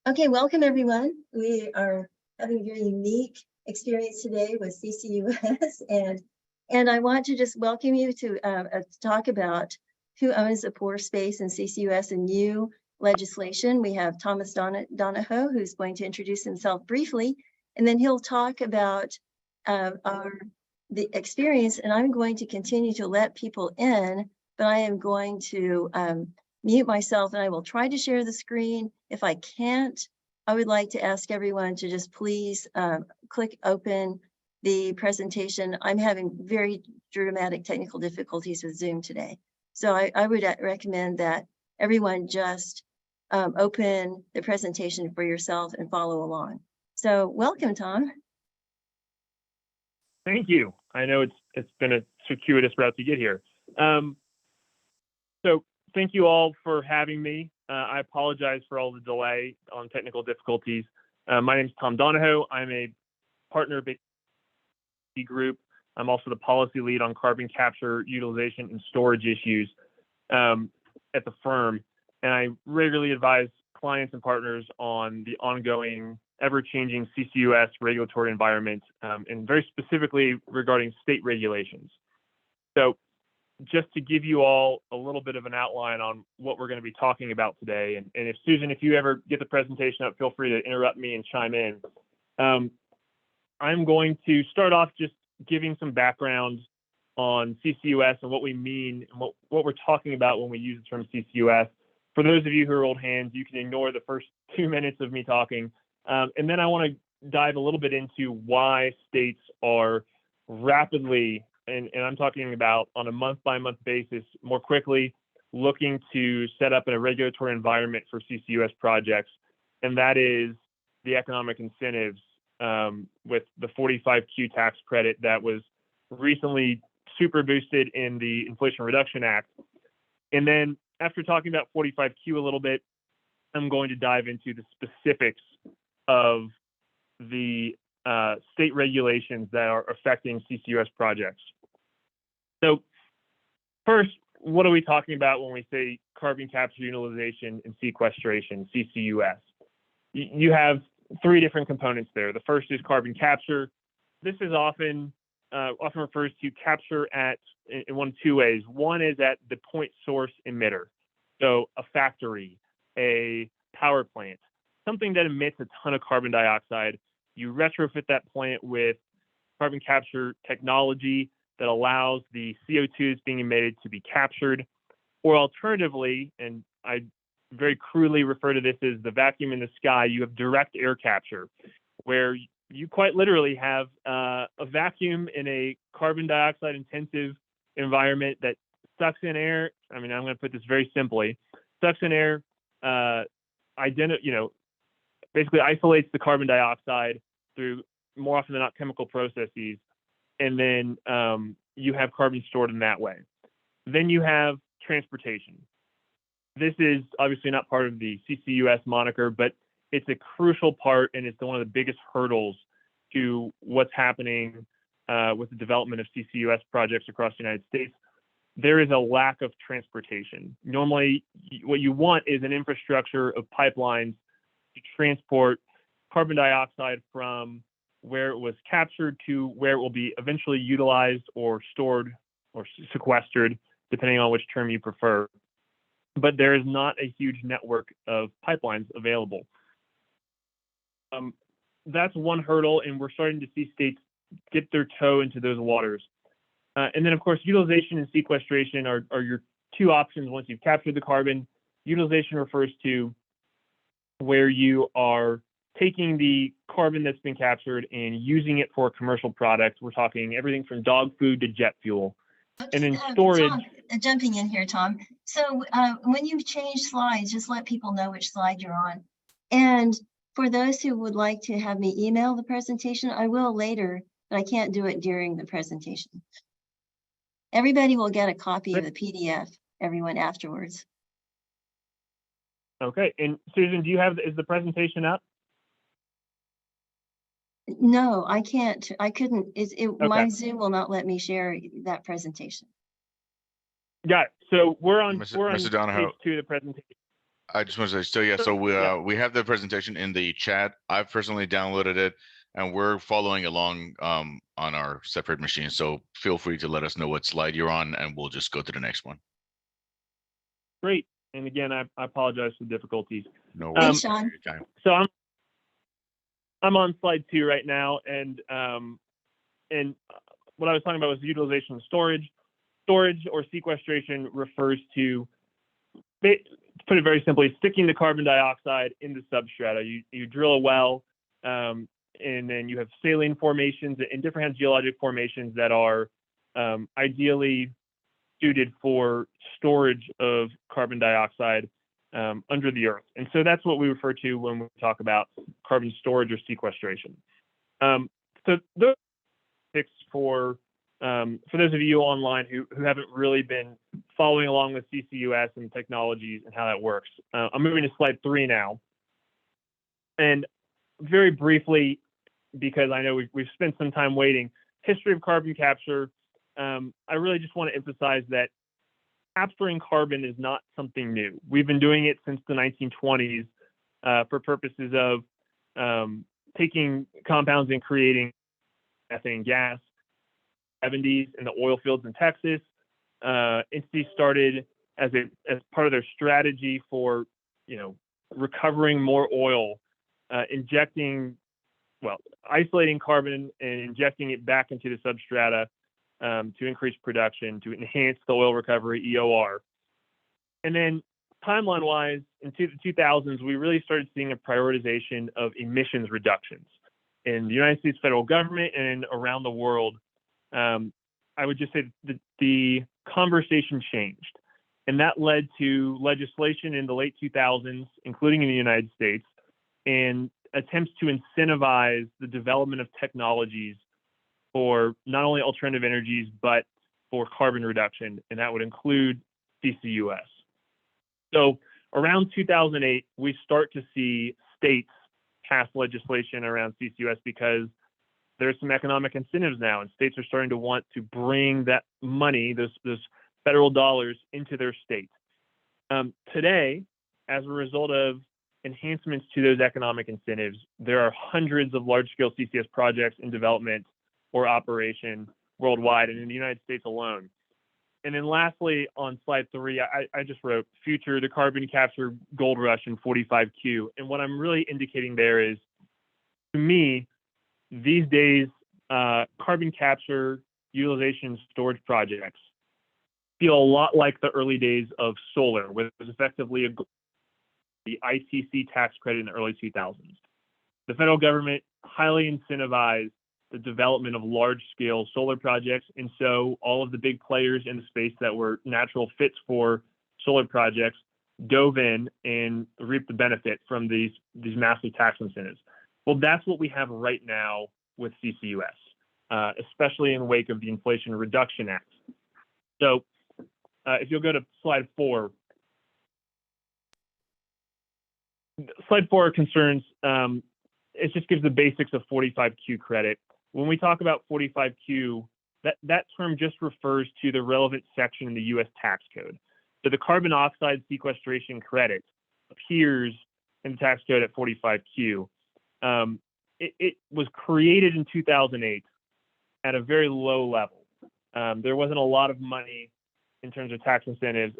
Okay, welcome everyone. We are having a very unique experience today with CCUS, and I want to just welcome you to talk about who owns the pore space in CCUS and new legislation. We have Thomas Donaho, who's going to introduce himself briefly, and then he'll talk about the experience, and I'm going to continue to let people in, but I am going to mute myself, and I will try to share the screen. If I can't, I would like to ask everyone to just please click open the presentation. I'm having very dramatic technical difficulties with Zoom today. So I would recommend that everyone just open the presentation for yourself and follow along. So welcome, Tom. Thank you. I know it's been a circuitous route to get here. So thank you all for having me. I apologize for all the delay on technical difficulties. My name is Tom Donaho. I'm a partner of AAPG Group. I'm also the policy lead on carbon capture, utilization, and storage issues at the firm. And I regularly advise clients and partners on the ongoing, ever-changing CCUS regulatory environment, and very specifically regarding state regulations. So just to give you all a little bit of an outline on what we're going to be talking about today. And if Susan, if you ever get the presentation up, feel free to interrupt me and chime in. I'm going to start off just giving some background on CCUS and what we mean and what we're talking about when we use the term CCUS. For those of you who are old hands, you can ignore the first 2 minutes of me talking. And then I want to dive a little bit into why states are rapidly, and I'm talking about on a month-by-month basis, more quickly looking to set up a regulatory environment for CCUS projects, and that is the economic incentives with the 45Q tax credit that was recently super boosted in the Inflation Reduction Act. And then after talking about 45Q a little bit, I'm going to dive into the specifics of the state regulations that are affecting CCUS projects. So first, what are we talking about when we say carbon capture, utilization, and sequestration, CCUS? You have 3 different components there. The first is carbon capture. This is often refers to capture in one of 2 ways. One is at the point source emitter. So a factory, a power plant, something that emits a ton of carbon dioxide. You retrofit that plant with carbon capture technology that allows the CO2 that's being emitted to be captured, or alternatively, and I very crudely refer to this as the vacuum in the sky, you have direct air capture, where you quite literally have a vacuum in a carbon dioxide intensive environment that sucks in air. I mean, I'm going to put this very simply, sucks in air, basically isolates the carbon dioxide through, more often than not, chemical processes, and then you have carbon stored in that way. Then you have transportation. This is obviously not part of the CCUS moniker, but it's a crucial part, and it's one of the biggest hurdles to what's happening with the development of CCUS projects across the United States. There is a lack of transportation. Normally, what you want is an infrastructure of pipelines to transport carbon dioxide from where it was captured to where it will be eventually utilized or stored or sequestered, depending on which term you prefer. But there is not a huge network of pipelines available. That's one hurdle, and we're starting to see states dip their toe into those waters. And then, of course, utilization and sequestration are your 2 options once you've captured the carbon. Utilization refers to where you are taking the carbon that's been captured and using it for a commercial product. We're talking everything from dog food to jet fuel. Okay, and then storage. Tom, jumping in here, Tom. So when you change slides, just let people know which slide you're on. And for those who would like to have me email the presentation, I will later, but I can't do it during the presentation. Everybody will get a copy of the PDF, everyone afterwards. Okay, and Susan, is the presentation up? No, I can't. I couldn't. Okay. My Zoom will not let me share that presentation. Got it. So we're on Mr. Donaho. page 2 of the presentation. I just want to say, so yeah, so Yeah. we have the presentation in the chat. I've personally downloaded it, and we're following along on our separate machines. So feel free to let us know what slide you're on, and we'll just go to the next one. Great. And again, I apologize for the difficulties. No Thanks, worries. Sean. Anytime. So I'm on slide 2 right now, and what I was talking about was utilization and storage. Storage or sequestration refers to, put it very simply, sticking the carbon dioxide in the substrata. You drill a well, and then you have saline formations and different geologic formations that are ideally suited for storage of carbon dioxide under the earth. And so that's what we refer to when we talk about carbon storage or sequestration. So those tips for those of you online who haven't really been following along with CCUS and technologies and how that works. I'm moving to slide 3 now. And very briefly, because I know we've spent some time waiting, history of carbon capture. I really just want to emphasize that capturing carbon is not something new. We've been doing it since the 1920s for purposes of taking compounds and creating methane gas. 70s in the oil fields in Texas. Entities started as part of their strategy for, recovering more oil, isolating carbon and injecting it back into the substrata to increase production, to enhance the oil recovery, EOR. And then timeline-wise, in the 2000s, we really started seeing a prioritization of emissions reductions in the United States federal government and around the world. I would just say that the conversation changed, and that led to legislation in the late 2000s, including in the United States, and attempts to incentivize the development of technologies for not only alternative energies, but for carbon reduction, and that would include CCUS. So around 2008, we start to see states pass legislation around CCUS because there's some economic incentives now, and states are starting to want to bring that money, those federal dollars, into their state. Today, as a result of enhancements to those economic incentives, there are hundreds of large-scale CCS projects in development or operation worldwide and in the United States alone. And then lastly, on slide 3, I just wrote future the carbon capture gold rush in 45Q. And what I'm really indicating there is, to me, these days, carbon capture, utilization, storage projects feel a lot like the early days of solar, which was effectively the ITC tax credit in the early 2000s. The federal government highly incentivized the development of large-scale solar projects, and so all of the big players in the space that were natural fits for solar projects dove in and reaped the benefit from these massive tax incentives. Well, that's what we have right now with CCUS, especially in the wake of the Inflation Reduction Act. So if you'll go to slide 4. Slide 4 concerns, it just gives the basics of 45Q credit. When we talk about 45Q, that term just refers to the relevant section in the U.S. tax code. So the carbon oxide sequestration credit appears in the tax code at 45Q. It was created in 2008 at a very low level. There wasn't a lot of money in terms of tax incentives,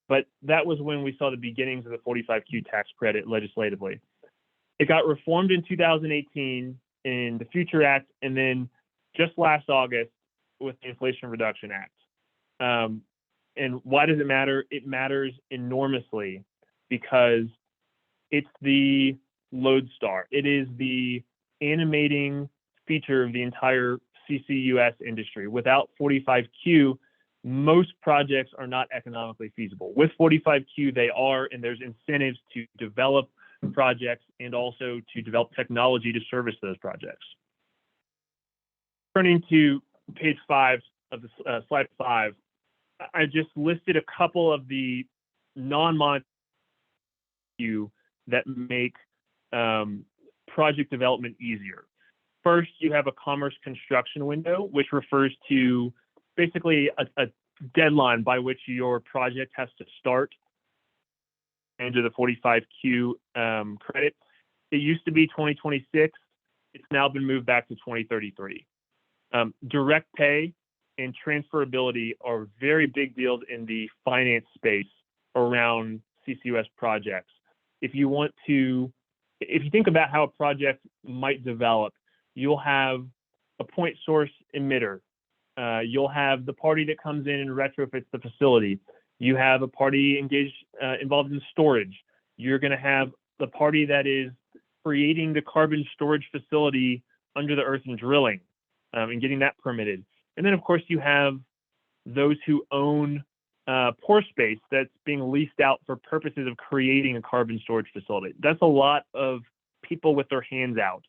but that was when we saw the beginnings of the 45Q tax credit legislatively. It got reformed in 2018 in the Future Act, and then just last August with the Inflation Reduction Act. And why does it matter? It matters enormously because it's the lodestar. It is the animating feature of the entire CCUS industry. Without 45Q, most projects are not economically feasible. With 45Q, they are, and there's incentives to develop projects and also to develop technology to service those projects. Turning to page 5 of the slide 5, I just listed a couple of the non-monetary that make project development easier. First, you have a commerce construction window, which refers to basically a deadline by which your project has to start advantage of the 45Q credit. It used to be 2026. It's now been moved back to 2033. Direct pay and transferability are very big deals in the finance space around CCUS projects. If you think about how a project might develop, you'll have a point source emitter. You'll have the party that comes in and retrofits the facility. You have a party involved in storage. You're going to have the party that is creating the carbon storage facility under the earth and drilling and getting that permitted. And then, of course, you have those who own pore space that's being leased out for purposes of creating a carbon storage facility. That's a lot of people with their hands out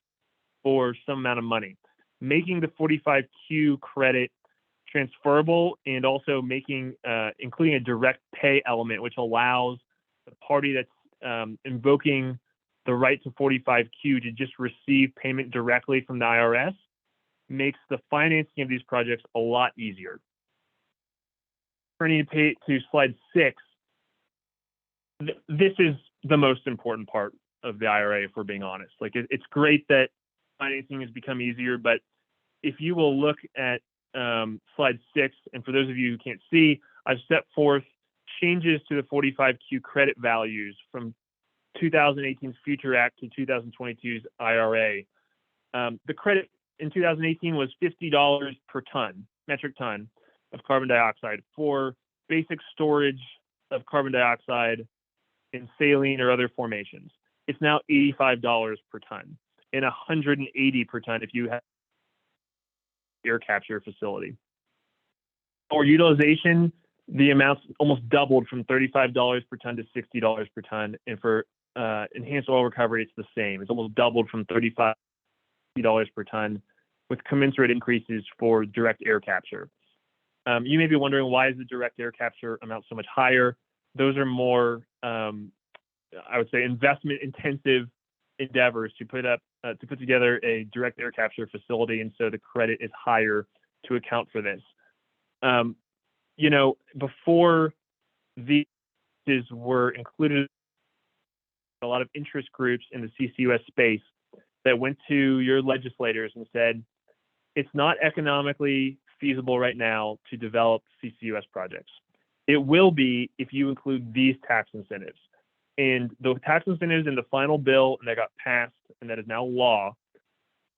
for some amount of money. Making the 45Q credit transferable and also including a direct pay element, which allows the party that's invoking the right to 45Q to just receive payment directly from the IRS, makes the financing of these projects a lot easier. Turning to slide 6, this is the most important part of the IRA, if we're being honest. Like, it's great that financing has become easier, but if you will look at slide 6, and for those of you who can't see, I've set forth changes to the 45Q credit values from 2018's Future Act to 2022's IRA. The credit in 2018 was $50 per metric ton of carbon dioxide for basic storage of carbon dioxide in saline or other formations. It's now $85 per ton and $180 per ton if you have air capture facility. For utilization, the amounts almost doubled from $35 per ton to $60 per ton, and for enhanced oil recovery, it's the same. It's almost doubled from $35 per ton, with commensurate increases for direct air capture. You may be wondering, why is the direct air capture amount so much higher? Those are more, I would say, investment-intensive endeavors to put together a direct air capture facility, and so the credit is higher to account for this. Before these were included, a lot of interest groups in the CCUS space that went to your legislators and said, it's not economically feasible right now to develop CCUS projects. It will be if you include these tax incentives. And the tax incentives in the final bill that got passed and that is now law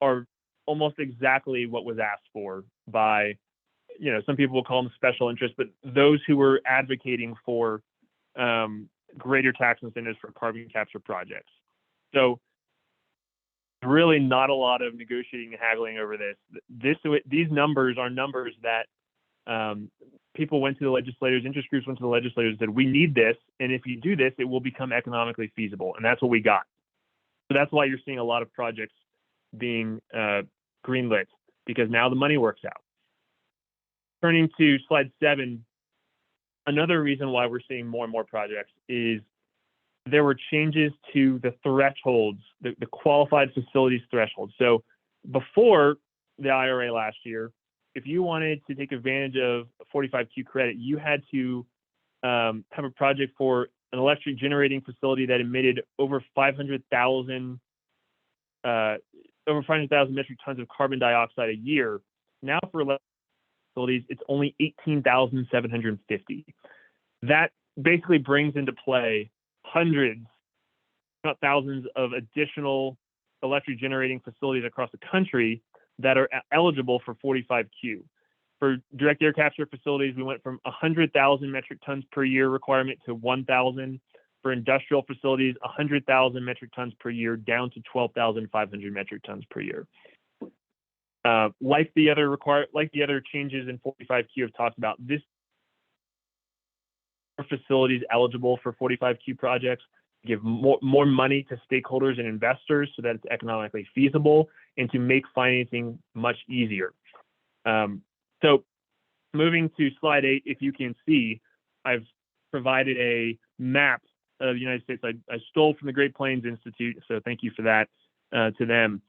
are almost exactly what was asked for by, some people will call them special interests, but those who were advocating for greater tax incentives for carbon capture projects. So really not a lot of negotiating and haggling over this. These numbers are numbers that people went to the legislators, interest groups went to the legislators and said, we need this, and if you do this, it will become economically feasible, and that's what we got. So that's why you're seeing a lot of projects being greenlit, because now the money works out. Turning to slide 7, another reason why we're seeing more and more projects is there were changes to the thresholds, the qualified facilities threshold. So before the IRA last year, if you wanted to take advantage of a 45Q credit, you had to have a project for an electric generating facility that emitted over 500,000 metric tons of carbon dioxide a year. Now for electric facilities, it's only 18,750. That basically brings into play hundreds, not thousands, of additional electric generating facilities across the country that are eligible for 45Q. For direct air capture facilities, we went from 100,000 metric tons per year requirement to 1,000. For industrial facilities, 100,000 metric tons per year down to 12,500 metric tons per year. Like the other changes in 45Q have talked about, this facilities eligible for 45Q projects, give more money to stakeholders and investors so that it's economically feasible, and to make financing much easier. So moving to slide 8, if you can see, I've provided a map of the United States. I stole from the Great Plains Institute, so thank you for that to them.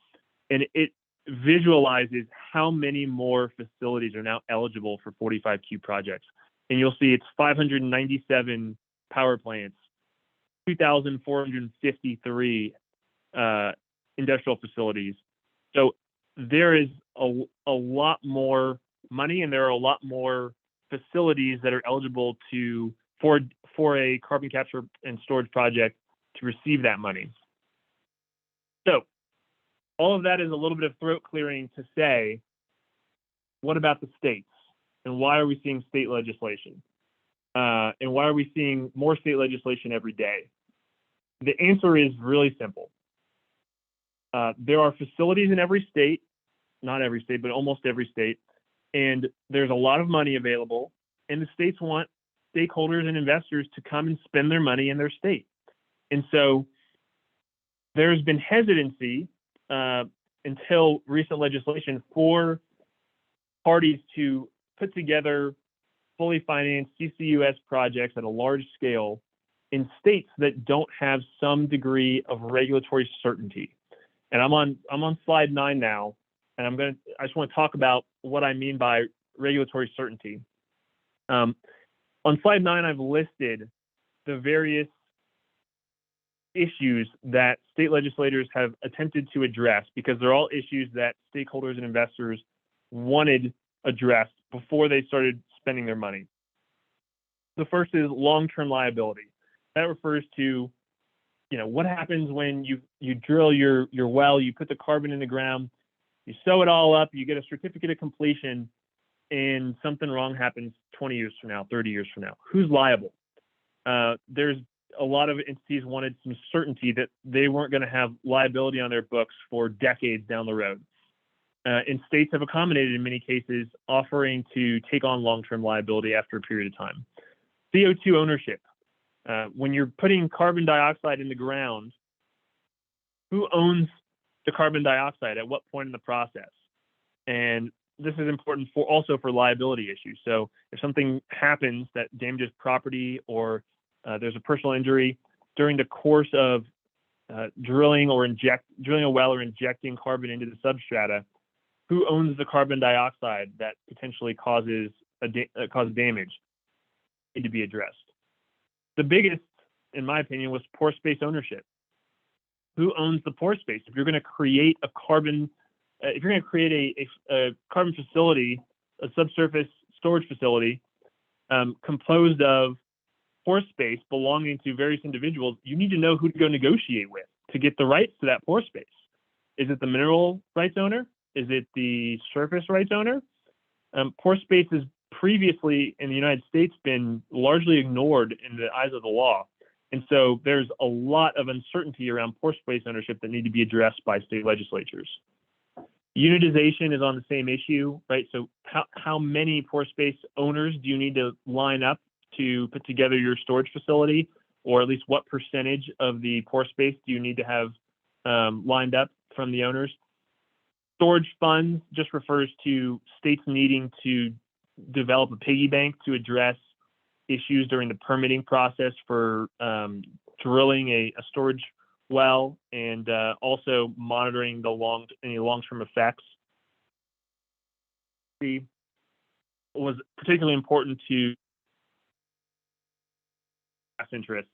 And it visualizes how many more facilities are now eligible for 45Q projects. And you'll see it's 597 power plants, 2,453 industrial facilities. So there is a lot more money, and there are a lot more facilities that are eligible for a carbon capture and storage project to receive that money. So all of that is a little bit of throat clearing to say, what about the states? And why are we seeing state legislation? And why are we seeing more state legislation every day? The answer is really simple. There are facilities in every state, not every state, but almost every state, and there's a lot of money available, and the states want stakeholders and investors to come and spend their money in their state. And so there's been hesitancy until recent legislation for parties to put together fully financed CCUS projects at a large scale in states that don't have some degree of regulatory certainty. And I'm on slide 9 now, and I just want to talk about what I mean by regulatory certainty. On slide 9, I've listed the various issues that state legislators have attempted to address, because they're all issues that stakeholders and investors wanted addressed before they started spending their money. The first is long-term liability. That refers to, what happens when you drill your well, you put the carbon in the ground, you sew it all up, you get a certificate of completion, and something wrong happens 20 years from now, 30 years from now. Who's liable? There's a lot of entities wanted some certainty that they weren't going to have liability on their books for decades down the road. And states have accommodated in many cases, offering to take on long-term liability after a period of time. CO2 ownership. When you're putting carbon dioxide in the ground, who owns the carbon dioxide at what point in the process? And this is important also for liability issues. So if something happens that damages property, or there's a personal injury during the course of drilling a well or injecting carbon into the substrata, who owns the carbon dioxide that potentially causes damage? Need to be addressed. The biggest, in my opinion, was pore space ownership. Who owns the pore space? If you're going to create a carbon facility, a subsurface storage facility composed of pore space belonging to various individuals, you need to know who to go negotiate with to get the rights to that pore space. Is it the mineral rights owner? Is it the surface rights owner? Pore space has previously in the United States been largely ignored in the eyes of the law. And so there's a lot of uncertainty around pore space ownership that need to be addressed by state legislatures. Unitization is on the same issue, right? So how many pore space owners do you need to line up to put together your storage facility? Or at least what percentage of the pore space do you need to have lined up from the owners? Storage funds just refers to states needing to develop a piggy bank to address issues during the permitting process for drilling a storage well, and also monitoring any long-term effects. It was particularly important to interests.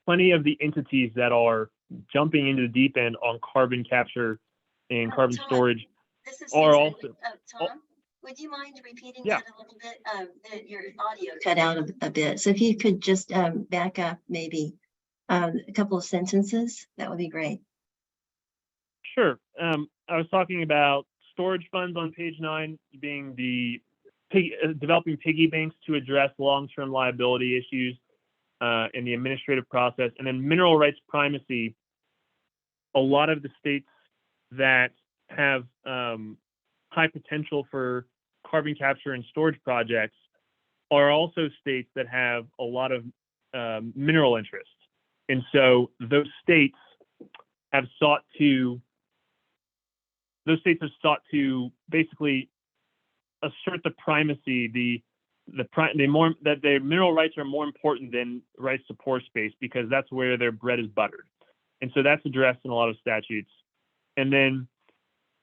Plenty of the entities that are jumping into the deep end on carbon capture and carbon storage are also. Tom, would you mind repeating Yeah. that a little bit? Your audio cut out a bit. So if you could just back up maybe a couple of sentences, that would be great. Sure. I was talking about storage funds on page 9 being developing piggy banks to address long-term liability issues in the administrative process, and then mineral rights primacy. A lot of the states that have high potential for carbon capture and storage projects are also states that have a lot of mineral interests. And so those states have sought to basically assert the primacy, that their mineral rights are more important than rights to pore space, because that's where their bread is buttered. And so that's addressed in a lot of statutes. And then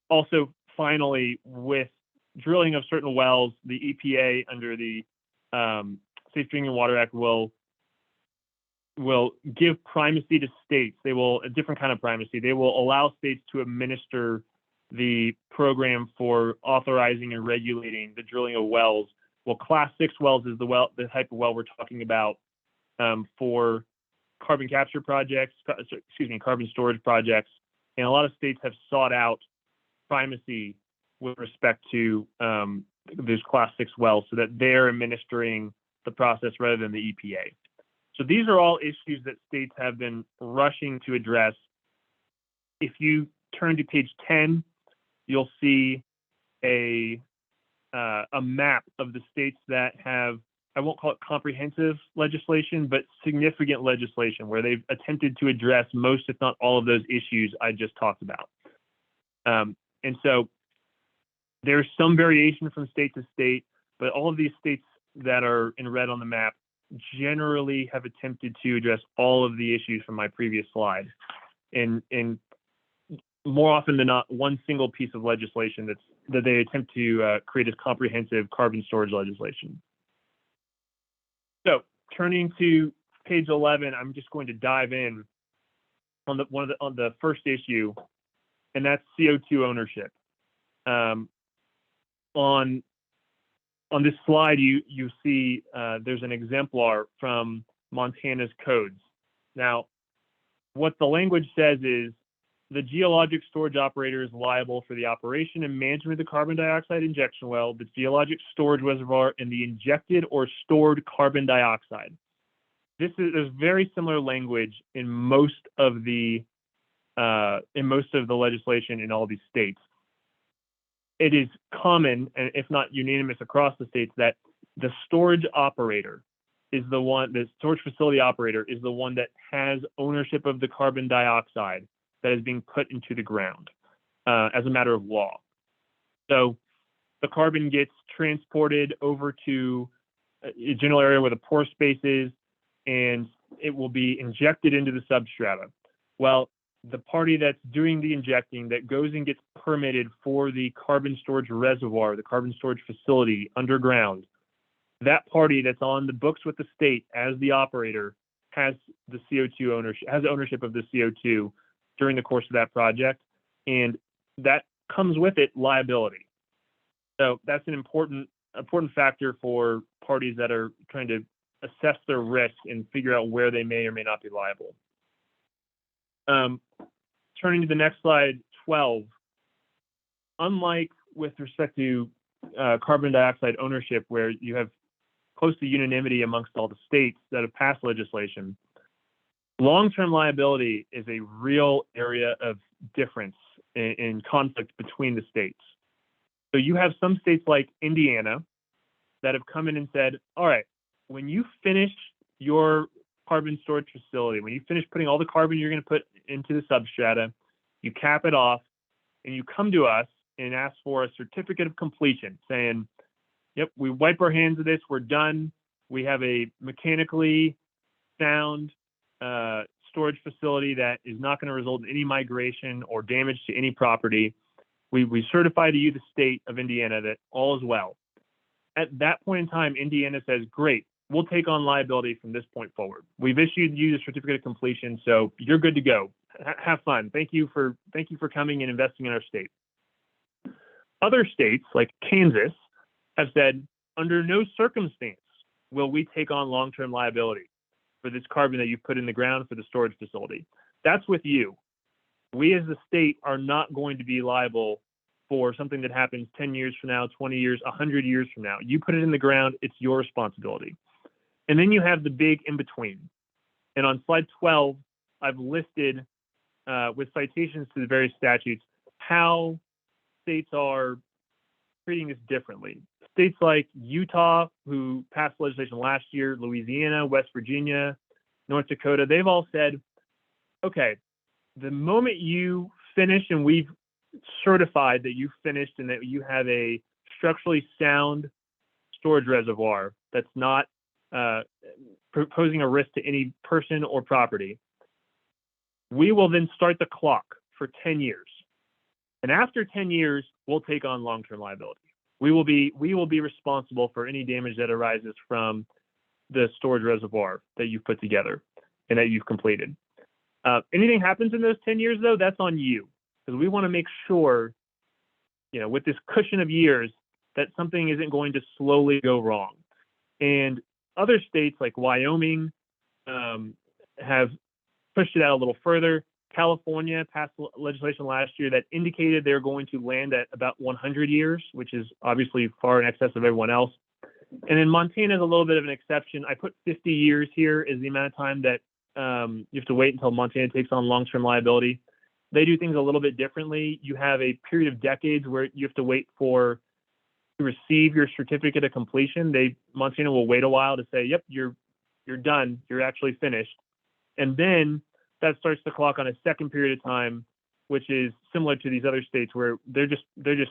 also finally, with drilling of certain wells, the EPA under the Safe Drinking Water Act will give primacy to states. They will, a different kind of primacy. They will allow states to administer the program for authorizing and regulating the drilling of wells. Well, Class 6 wells is the type of well we're talking about for carbon capture projects, carbon storage projects. And a lot of states have sought out primacy with respect to those Class 6 wells so that they're administering the process rather than the EPA. So these are all issues that states have been rushing to address. If you turn to page 10, you'll see a map of the states that have, I won't call it comprehensive legislation, but significant legislation where they've attempted to address most, if not all, of those issues I just talked about. And so there's some variation from state to state, but all of these states that are in red on the map generally have attempted to address all of the issues from my previous slide. And more often than not, one single piece of legislation that they attempt to create as comprehensive carbon storage legislation. So turning to page 11, I'm just going to dive in on the first issue, and that's CO2 ownership. On this slide, you see there's an exemplar from Montana's codes. Now, what the language says is the geologic storage operator is liable for the operation and management of the carbon dioxide injection well, the geologic storage reservoir, and the injected or stored carbon dioxide. There's very similar language in most of the legislation in all these states. It is common, and if not unanimous across the states, that the storage operator is the storage facility operator is the one that has ownership of the carbon dioxide that is being put into the ground as a matter of law. So the carbon gets transported over to a general area where the pore space is, and it will be injected into the substrata. Well, the party that's doing the injecting, that goes and gets permitted for the carbon storage reservoir, the carbon storage facility underground, that party that's on the books with the state as the operator has the CO2 ownership, has ownership of the CO2 during the course of that project, and that comes with it liability. So that's an important factor for parties that are trying to assess their risk and figure out where they may or may not be liable. Turning to the next slide, 12. Unlike with respect to carbon dioxide ownership, where you have close to unanimity amongst all the states that have passed legislation, long-term liability is a real area of difference in conflict between the states. So you have some states like Indiana that have come in and said, all right, when you finish your carbon storage facility, when you finish putting all the carbon you're going to put into the substrata, you cap it off, and you come to us and ask for a certificate of completion saying, yep, we wipe our hands of this, we're done. We have a mechanically sound storage facility that is not going to result in any migration or damage to any property. We certify to you, the state of Indiana, that all is well. At that point in time, Indiana says, great, we'll take on liability from this point forward. We've issued you the certificate of completion, so you're good to go. Have fun. Thank you for coming and investing in our state. Other states, like Kansas, have said, under no circumstance will we take on long-term liability for this carbon that you put in the ground for the storage facility. That's with you. We as the state are not going to be liable for something that happens 10 years from now, 20 years, 100 years from now. You put it in the ground, it's your responsibility. And then you have the big in-between. And on slide 12, I've listed with citations to the various statutes how states are treating this differently. States like Utah, who passed legislation last year, Louisiana, West Virginia, North Dakota, they've all said, okay, the moment you finish and we've certified that you finished and that you have a structurally sound storage reservoir that's not posing a risk to any person or property, we will then start the clock for 10 years. And after 10 years, we'll take on long-term liability. We will be responsible for any damage that arises from the storage reservoir that you've put together and that you've completed. Anything happens in those 10 years, though, that's on you, because we want to make sure, with this cushion of years, that something isn't going to slowly go wrong. And other states like Wyoming have pushed it out a little further. California passed legislation last year that indicated they're going to land at about 100 years, which is obviously far in excess of everyone else. And then Montana is a little bit of an exception. I put 50 years here as the amount of time that you have to wait until Montana takes on long-term liability. They do things a little bit differently. You have a period of decades where you have to wait to receive your certificate of completion. Montana will wait a while to say, yep, you're done. You're actually finished. And then that starts the clock on a second period of time, which is similar to these other states where they're just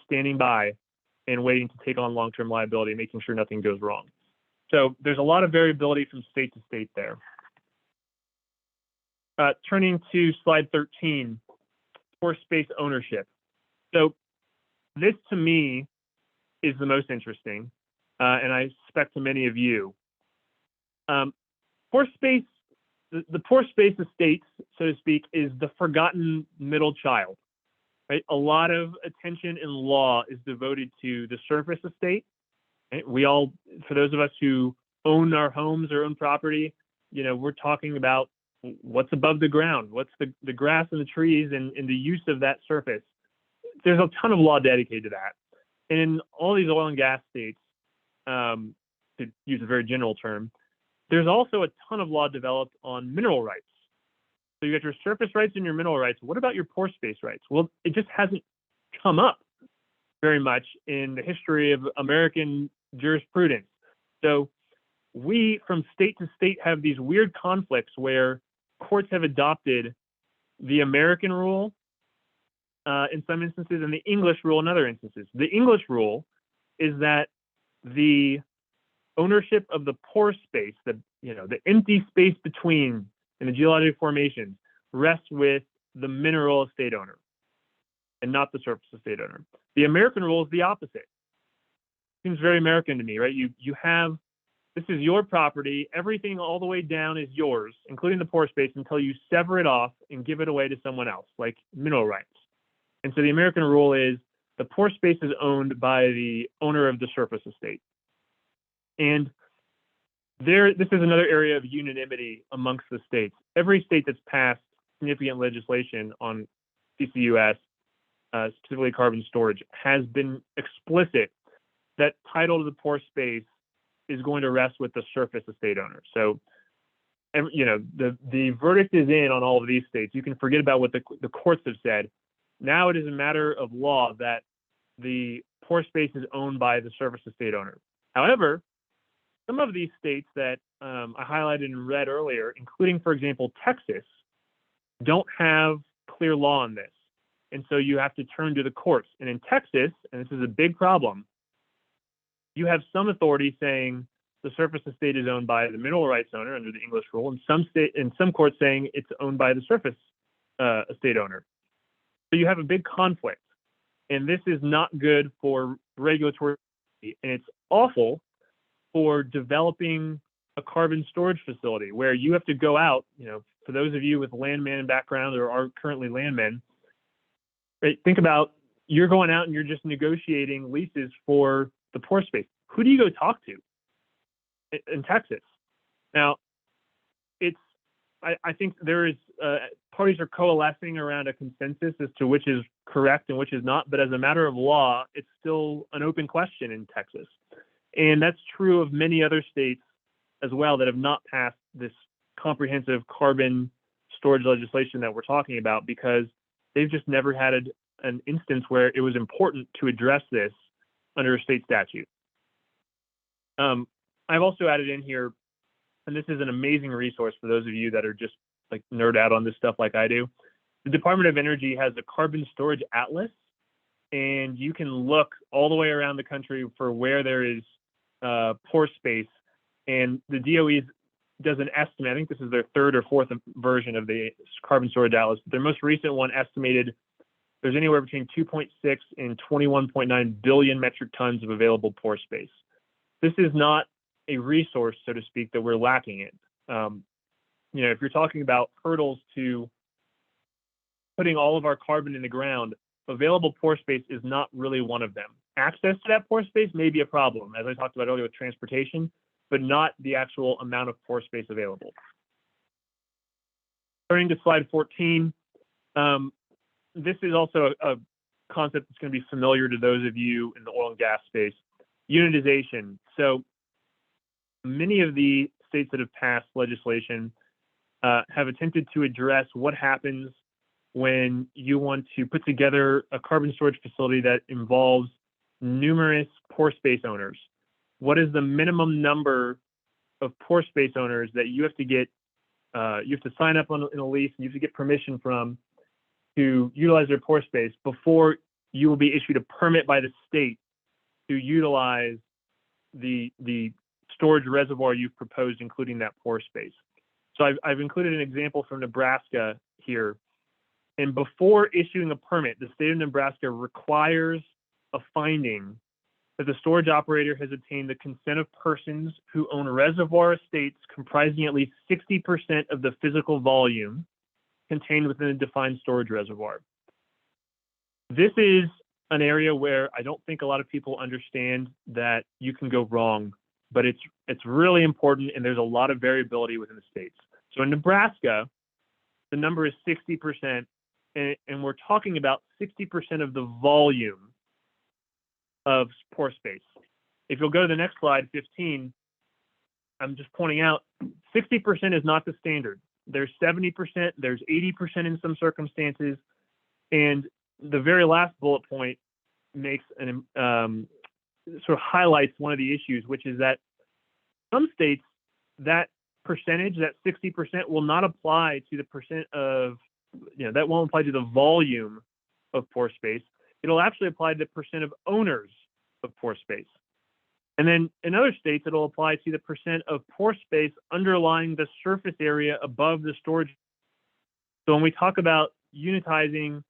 standing by and waiting to take on long-term liability, making sure nothing goes wrong. So there's a lot of variability from state to state there. Turning to slide 13, pore space ownership. So this to me is the most interesting, and I suspect to many of you. Pore space, the pore space estate, so to speak, is the forgotten middle child, right? A lot of attention in law is devoted to the surface estate. Right? We all, for those of us who own our homes or own property, we're talking about what's above the ground, what's the grass and the trees and the use of that surface. There's a ton of law dedicated to that. And in all these oil and gas states, to use a very general term, there's also a ton of law developed on mineral rights. So you got your surface rights and your mineral rights. What about your pore space rights? Well, it just hasn't come up very much in the history of American jurisprudence. So we, from state to state, have these weird conflicts where courts have adopted the American rule in some instances and the English rule in other instances. The English rule is that the ownership of the pore space, the empty space between in the geologic formation, rests with the mineral estate owner and not the surface estate owner. The American rule is the opposite. Seems very American to me, right? You have, this is your property, everything all the way down is yours, including the pore space, until you sever it off and give it away to someone else, like mineral rights. And so the American rule is the pore space is owned by the owner of the surface estate. And this is another area of unanimity amongst the states. Every state that's passed significant legislation on CCUS, specifically carbon storage, has been explicit that title to the pore space is going to rest with the surface estate owner. So, the verdict is in on all of these states. You can forget about what the courts have said. Now it is a matter of law that the pore space is owned by the surface estate owner. However, some of these states that I highlighted in red earlier, including, for example, Texas, don't have clear law on this. And so you have to turn to the courts. And in Texas, and this is a big problem, you have some authority saying the surface estate is owned by the mineral rights owner under the English rule, and some courts saying it's owned by the surface estate owner. So you have a big conflict. And this is not good for regulatory, and it's awful for developing a carbon storage facility where you have to go out, for those of you with landman background or are currently landmen, right? Think about, you're going out and you're just negotiating leases for the pore space. Who do you go talk to in Texas? Now, I think there is, parties are coalescing around a consensus as to which is correct and which is not, but as a matter of law, it's still an open question in Texas. And that's true of many other states as well that have not passed this comprehensive carbon storage legislation that we're talking about, because they've just never had an instance where it was important to address this under a state statute. I've also added in here, and this is an amazing resource for those of you that are just like nerd out on this stuff like I do. The Department of Energy has a carbon storage atlas, and you can look all the way around the country for where there is pore space. And the DOE does an estimate. I think this is their third or fourth version of the carbon storage atlas. Their most recent one estimated there's anywhere between 2.6 and 21.9 billion metric tons of available pore space. This is not a resource, so to speak, that we're lacking in. If you're talking about hurdles to putting all of our carbon in the ground, available pore space is not really one of them. Access to that pore space may be a problem, as I talked about earlier with transportation, but not the actual amount of pore space available. Turning to slide 14, this is also a concept that's going to be familiar to those of you in the oil and gas space, unitization. So many of the states that have passed legislation have attempted to address what happens when you want to put together a carbon storage facility that involves numerous pore space owners. What is the minimum number of pore space owners that you have to get, you have to sign up in a lease and you have to get permission from to utilize their pore space before you will be issued a permit by the state to utilize the storage reservoir you've proposed, including that pore space. So I've included an example from Nebraska here. And before issuing a permit, the state of Nebraska requires a finding that the storage operator has obtained the consent of persons who own reservoir estates comprising at least 60% of the physical volume contained within a defined storage reservoir. This is an area where I don't think a lot of people understand that you can go wrong, but it's really important, and there's a lot of variability within the states. So in Nebraska, the number is 60%, and we're talking about 60% of the volume of pore space. If you'll go to the next slide, 15, I'm just pointing out 60% is not the standard. There's 70%, there's 80% in some circumstances, and the very last bullet point makes an sort of highlights one of the issues, which is that some states, that percentage, that 60%, will not apply to the percent of, that won't apply to the volume of pore space. It'll actually apply to the percent of owners of pore space. And then in other states, it'll apply to the percent of pore space underlying the surface area above the storage. So when we talk about unitizing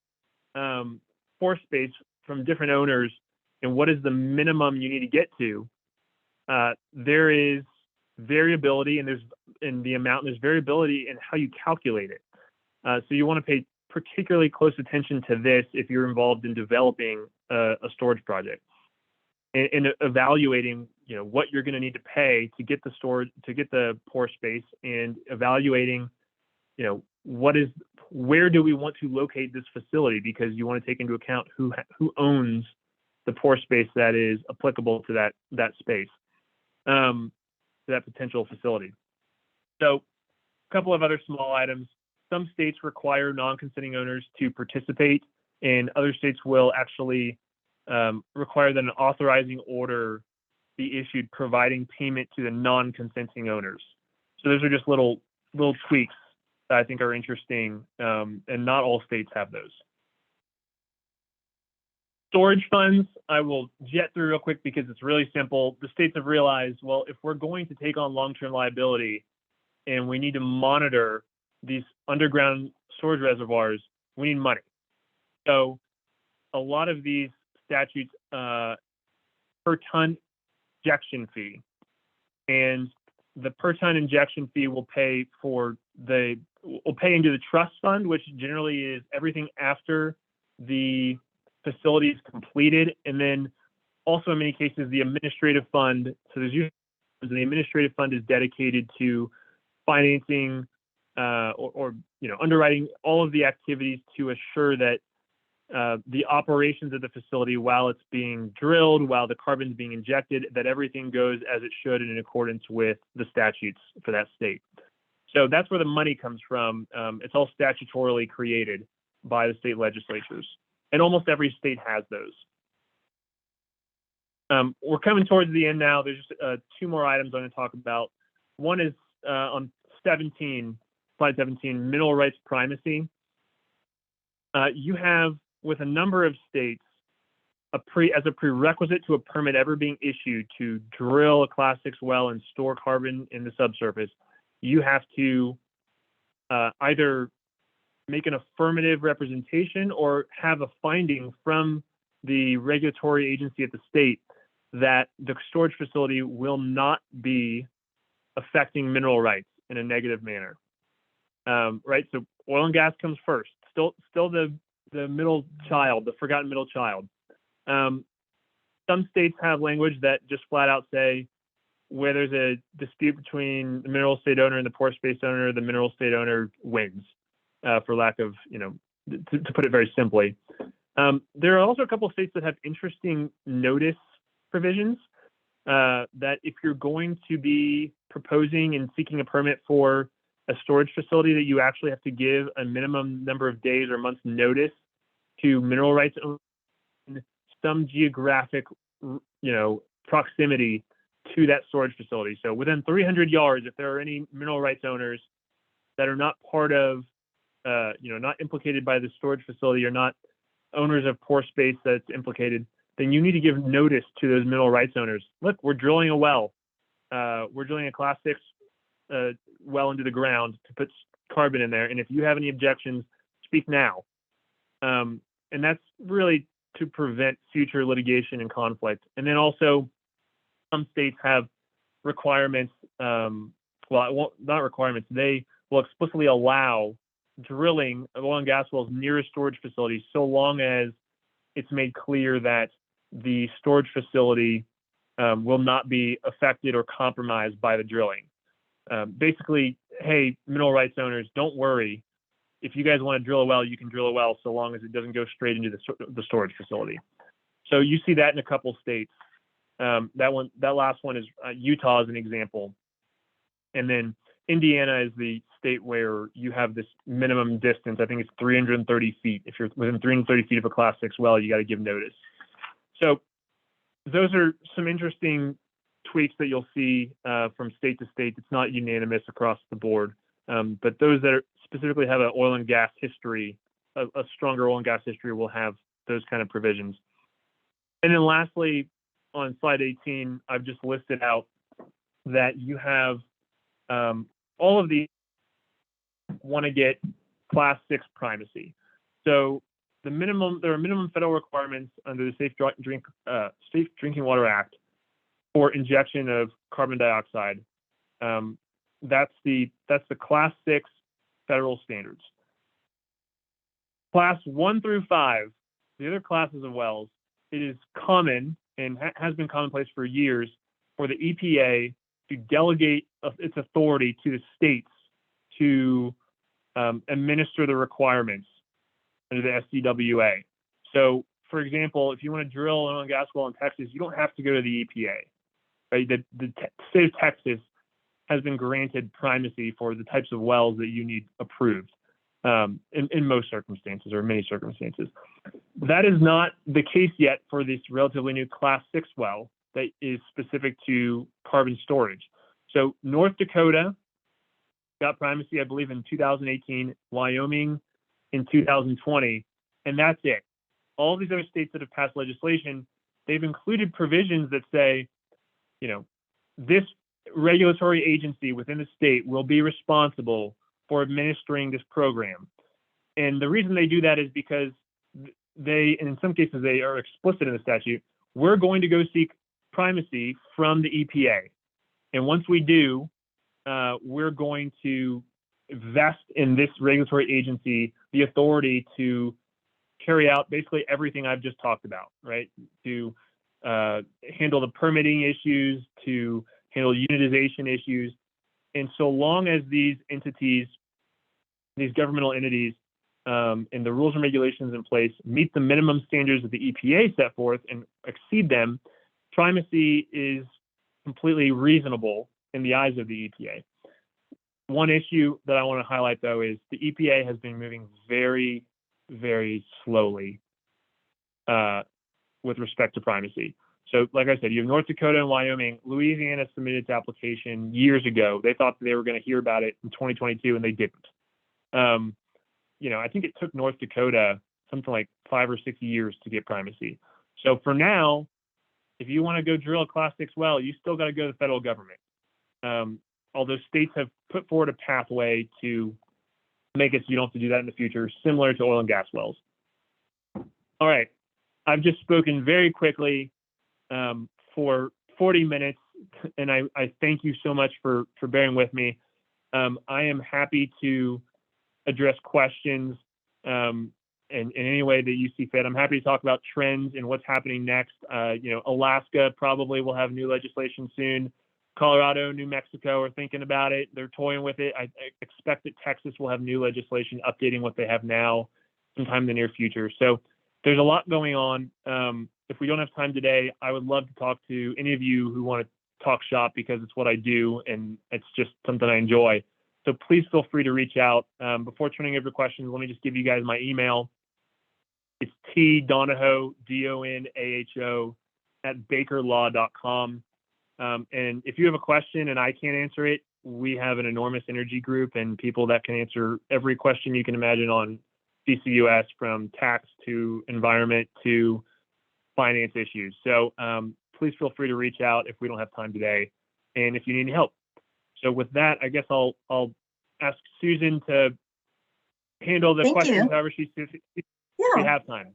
pore space from different owners and what is the minimum you need to get to, there is variability, and there's variability in how you calculate it. So you want to pay particularly close attention to this if you're involved in developing a storage project and evaluating, what you're going to need to pay to get the storage, to get the pore space, and evaluating, where do we want to locate this facility, because you want to take into account who owns the pore space that is applicable to that space, to that potential facility. So a couple of other small items. Some states require non-consenting owners to participate, and other states will actually require that an authorizing order be issued providing payment to the non-consenting owners. So those are just little tweaks that I think are interesting, and not all states have those. Storage funds, I will jet through real quick because it's really simple. The states have realized, well, if we're going to take on long-term liability and we need to monitor these underground storage reservoirs, we need money. So a lot of these statutes per ton injection fee, and the per ton injection fee will pay into the trust fund, which generally is everything after the facility is completed, and then also in many cases the administrative fund. So there's usually the administrative fund is dedicated to financing or underwriting all of the activities to assure that the operations of the facility, while it's being drilled, while the carbon is being injected, that everything goes as it should and in accordance with the statutes for that state. So that's where the money comes from. It's all statutorily created by the state legislatures, and almost every state has those. We're coming towards the end now. There's just two more items I'm going to talk about. One is on slide 17, mineral rights primacy. You have, with a number of states, as a prerequisite to a permit ever being issued to drill a Class 6 well and store carbon in the subsurface, you have to either make an affirmative representation or have a finding from the regulatory agency at the state that the storage facility will not be affecting mineral rights in a negative manner. Right, so oil and gas comes first. Still the middle child, the forgotten middle child. Some states have language that just flat out say where there's a dispute between the mineral estate owner and the pore space owner, the mineral estate owner wins, for lack of, to put it very simply. There are also a couple of states that have interesting notice provisions that if you're going to be proposing and seeking a permit for a storage facility, that you actually have to give a minimum number of days or months notice to mineral rights owners in some geographic, proximity to that storage facility. So within 300 yards, if there are any mineral rights owners that are not part of, not implicated by the storage facility or not owners of pore space that's implicated, then you need to give notice to those mineral rights owners. Look, we're drilling a well. We're drilling a Class 6 well into the ground to put carbon in there. And if you have any objections, speak now. And that's really to prevent future litigation and conflict. And then also, some states have requirements. Not requirements. They will explicitly allow drilling of oil and gas wells near a storage facility, so long as it's made clear that the storage facility will not be affected or compromised by the drilling. Basically, hey, mineral rights owners, don't worry. If you guys want to drill a well, you can drill a well, so long as it doesn't go straight into the storage facility. So you see that in a couple states. That last one is Utah as an example, and then Indiana is the state where you have this minimum distance. I think it's 330 feet. If you're within 330 feet of a Class 6 well, you got to give notice. So those are some interesting tweaks that you'll see from state to state. It's not unanimous across the board, but those that specifically have an oil and gas history, a stronger oil and gas history, will have those kind of provisions. And then lastly, on slide 18, I've just listed out that you have all of these want to get Class 6 primacy. So there are minimum federal requirements under the Safe Drinking Water Act for injection of carbon dioxide. That's the Class 6 federal standards. Class 1 through 5, the other classes of wells, it is common and has been commonplace for years for the EPA to delegate its authority to the states to administer the requirements under the SDWA. So, for example, if you want to drill an oil and gas well in Texas, you don't have to go to the EPA. Right? The state of Texas has been granted primacy for the types of wells that you need approved in most circumstances, or many circumstances. That is not the case yet for this relatively new Class 6 well that is specific to carbon storage. So North Dakota got primacy, I believe, in 2018, Wyoming in 2020, and that's it. All these other states that have passed legislation, they've included provisions that say, this regulatory agency within the state will be responsible for administering this program. And the reason they do that is because they, and in some cases they are explicit in the statute, we're going to go seek primacy from the EPA. And once we do, we're going to vest in this regulatory agency the authority to carry out basically everything I've just talked about, right? To handle the permitting issues, to handle unitization issues. And so long as these entities, these governmental entities, and the rules and regulations in place meet the minimum standards that the EPA set forth and exceed them, primacy is completely reasonable in the eyes of the EPA. One issue that I want to highlight, though, is the EPA has been moving very, very slowly with respect to primacy. So, like I said, you have North Dakota and Wyoming. Louisiana submitted its application years ago. They thought that they were going to hear about it in 2022, and they didn't. I think it took North Dakota something like 5 or 6 years to get primacy. So for now, if you want to go drill a Class 6 well, you still got to go to the federal government. Although states have put forward a pathway to make it so you don't have to do that in the future, similar to oil and gas wells. All right, I've just spoken very quickly for 40 minutes, and I thank you so much for bearing with me. I am happy to address questions in any way that you see fit. I'm happy to talk about trends and what's happening next. Alaska probably will have new legislation soon. Colorado, New Mexico are thinking about it. They're toying with it. I expect that Texas will have new legislation updating what they have now sometime in the near future. So there's a lot going on. If we don't have time today, I would love to talk to any of you who want to talk shop, because it's what I do and it's just something I enjoy. So please feel free to reach out. Before turning over questions, let me just give you guys my email. It's tdonaho, DONAHO, @bakerlaw.com. And if you have a question and I can't answer it, we have an enormous energy group and people that can answer every question you can imagine on CCUS, from tax to environment to finance issues. So please feel free to reach out if we don't have time today, and if you need any help. So with that, I guess I'll ask Susan to handle the Thank questions you. however she sees we Yeah. have time.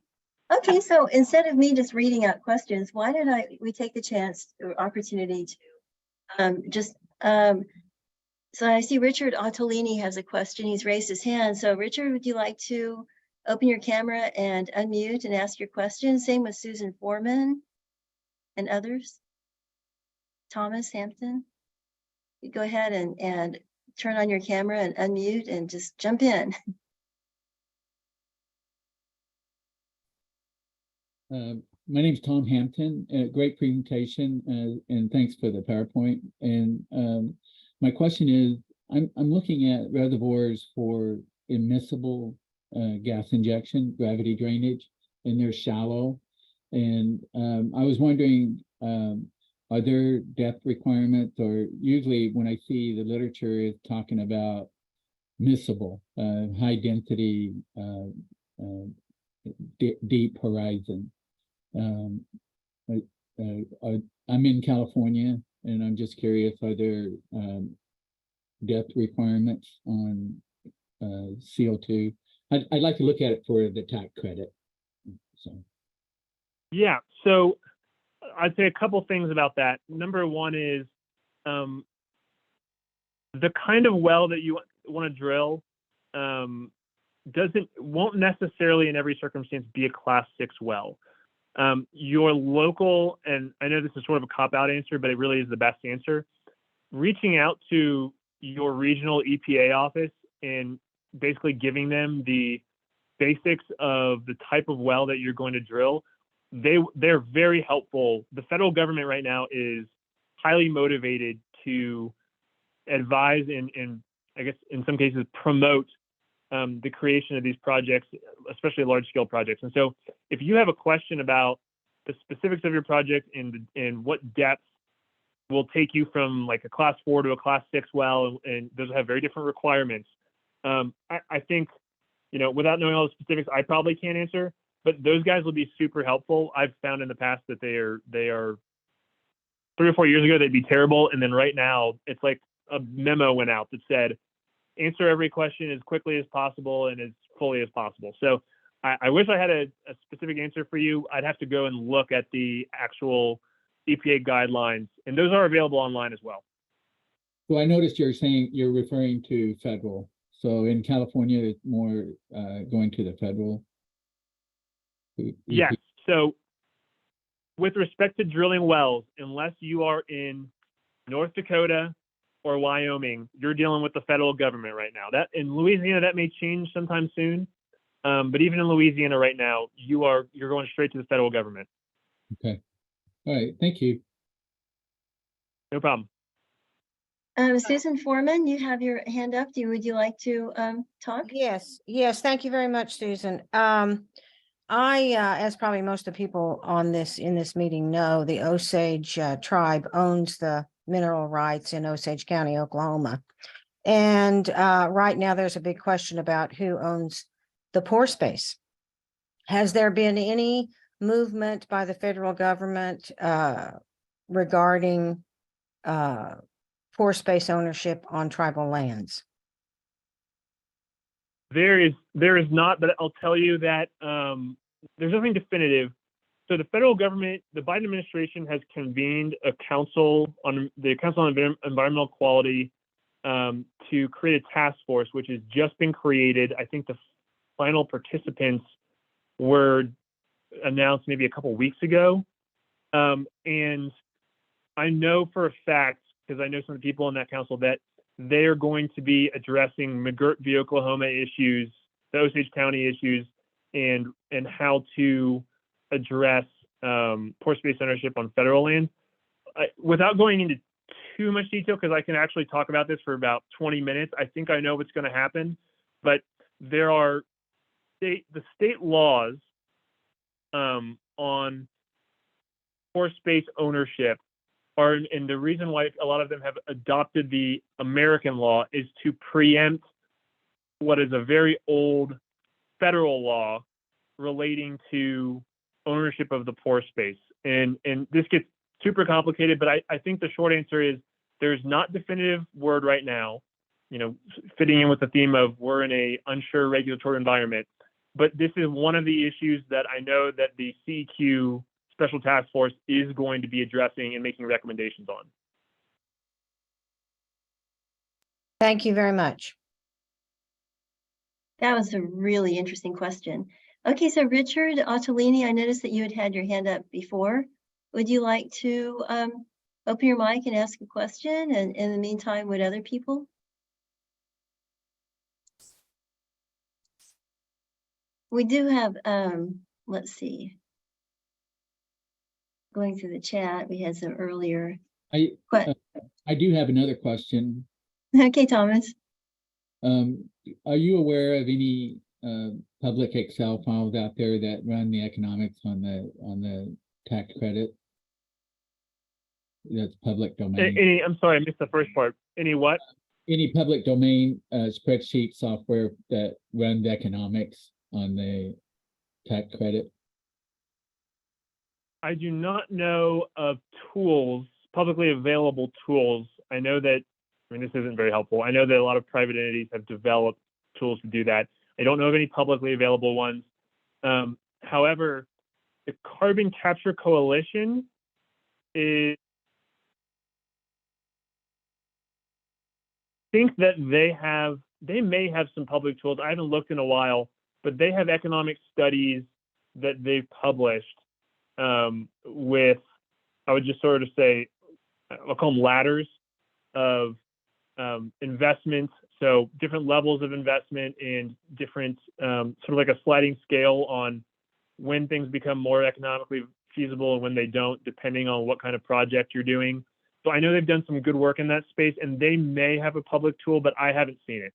Okay, so instead of me just reading out questions, why don't we take the chance or opportunity to so I see Richard Ottolini has a question. He's raised his hand. So Richard, would you like to open your camera and unmute and ask your question? Same with Susan Foreman and others. Thomas Hampton, you go ahead and turn on your camera and unmute and just jump in. My name is Tom Hampton. Great presentation, and thanks for the PowerPoint. And my question is, I'm looking at reservoirs for immiscible gas injection, gravity drainage, and they're shallow. And I was wondering, are there depth requirements, or usually when I see the literature is talking about miscible, high density, deep horizon. I'm in California, and I'm just curious, are there depth requirements on CO2? I'd like to look at it for the tax credit. So. Yeah, so I'd say a couple things about that. Number one is the kind of well that you want to drill won't necessarily in every circumstance be a class 6 well. Your local, and I know this is sort of a cop-out answer, but it really is the best answer, reaching out to your regional EPA office and basically giving them the basics of the type of well that you're going to drill. They're very helpful. The federal government right now is highly motivated to advise and I guess in some cases promote the creation of these projects, especially large-scale projects. And so if you have a question about the specifics of your project and what depth will take you from like a class 4 to a class 6 well, and those have very different requirements, I think, without knowing all the specifics, I probably can't answer, but those guys will be super helpful. I've found in the past that they are 3 or 4 years ago, they'd be terrible. And then right now it's like a memo went out that said, answer every question as quickly as possible and as fully as possible. So I wish I had a specific answer for you. I'd have to go and look at the actual EPA guidelines, and those are available online as well. So I noticed you're referring to federal. So in California, it's more going to the federal. Yes. So with respect to drilling wells, unless you are in North Dakota or Wyoming, you're dealing with the federal government right now. That in Louisiana, that may change sometime soon. But even in Louisiana right now, you're going straight to the federal government. Okay. All right. Thank you. No problem. Susan Foreman, you have your hand up. Would you like to talk? Yes. Thank you very much, Susan. As probably most of the people in this meeting know, the Osage tribe owns the mineral rights in Osage County, Oklahoma. And right now there's a big question about who owns the pore space. Has there been any movement by the federal government regarding pore space ownership on tribal lands? There is not, but I'll tell you that there's nothing definitive. So the federal government, the Biden administration has convened a council on the Council on Environmental Quality to create a task force, which has just been created. I think the final participants were announced maybe a couple weeks ago. And I know for a fact, because I know some of the people on that council, that they are going to be addressing McGirt v. Oklahoma issues, the Osage County issues, and how to address pore space ownership on federal land. Without going into too much detail, because I can actually talk about this for about 20 minutes, I think I know what's going to happen. But there are the state laws on pore space ownership are, and the reason why a lot of them have adopted the American law is to preempt what is a very old federal law relating to ownership of the pore space. And this gets super complicated, but I think the short answer is there's not definitive word right now, you know, fitting in with the theme of we're in a unsure regulatory environment. But this is one of the issues that I know that the CEQ Special Task Force is going to be addressing and making recommendations on. Thank you very much. That was a really interesting question. Okay, so Richard Ottolini, I noticed that you had your hand up before. Would you like to open your mic and ask a question? And in the meantime, would other people? We do have, let's see. Going through the chat, we had some earlier. I do have another question. Okay, Thomas. Are you aware of any public Excel files out there that run the economics on the tax credit? That's public domain. I'm sorry, I missed the first part. Any what? Any public domain spreadsheet software that runs economics on the tax credit? I do not know of tools, publicly available tools. I know that, I mean, this isn't very helpful. I know that a lot of private entities have developed tools to do that. I don't know of any publicly available ones. However, the Carbon Capture Coalition is, I think that they may have some public tools. I haven't looked in a while, but they have economic studies that they've published with, I would just sort of say, I'll call them ladders of investments. So different levels of investment and different sort of like a sliding scale on when things become more economically feasible and when they don't, depending on what kind of project you're doing. So I know they've done some good work in that space, and they may have a public tool, but I haven't seen it.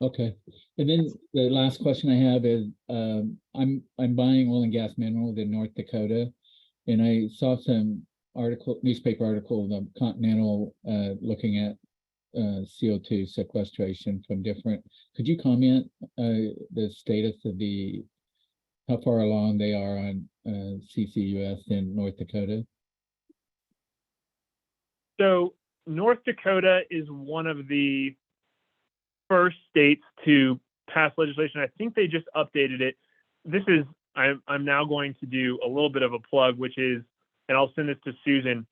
Okay. And then the last question I have is, I'm buying oil and gas minerals in North Dakota, and I saw some newspaper articles of Continental looking at CO2 sequestration from different. Could you comment the status of how far along they are on CCUS in North Dakota? So North Dakota is one of the first states to pass legislation. I think they just updated it. I'm now going to do a little bit of a plug, which is, and I'll send this to Susan.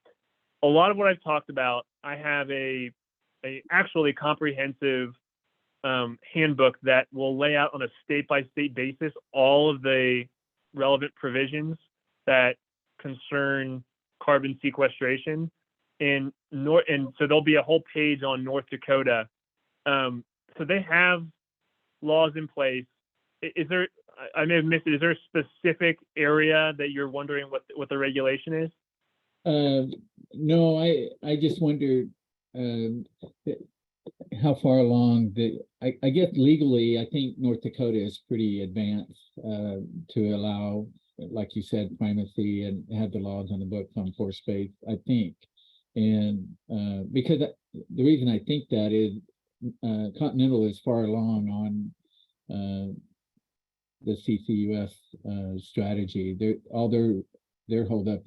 A lot of what I've talked about, I have a actually comprehensive handbook that will lay out on a state-by-state basis all of the relevant provisions that concern carbon sequestration. And so there'll be a whole page on North Dakota. So they have laws in place. Is there, I may have missed it, is there a specific area that you're wondering what the regulation is? No, I just wondered how far along I guess legally, I think North Dakota is pretty advanced to allow, like you said, primacy and have the laws on the books on pore space, I think. And because the reason I think that is Continental is far along on the CCUS strategy. They're hold up.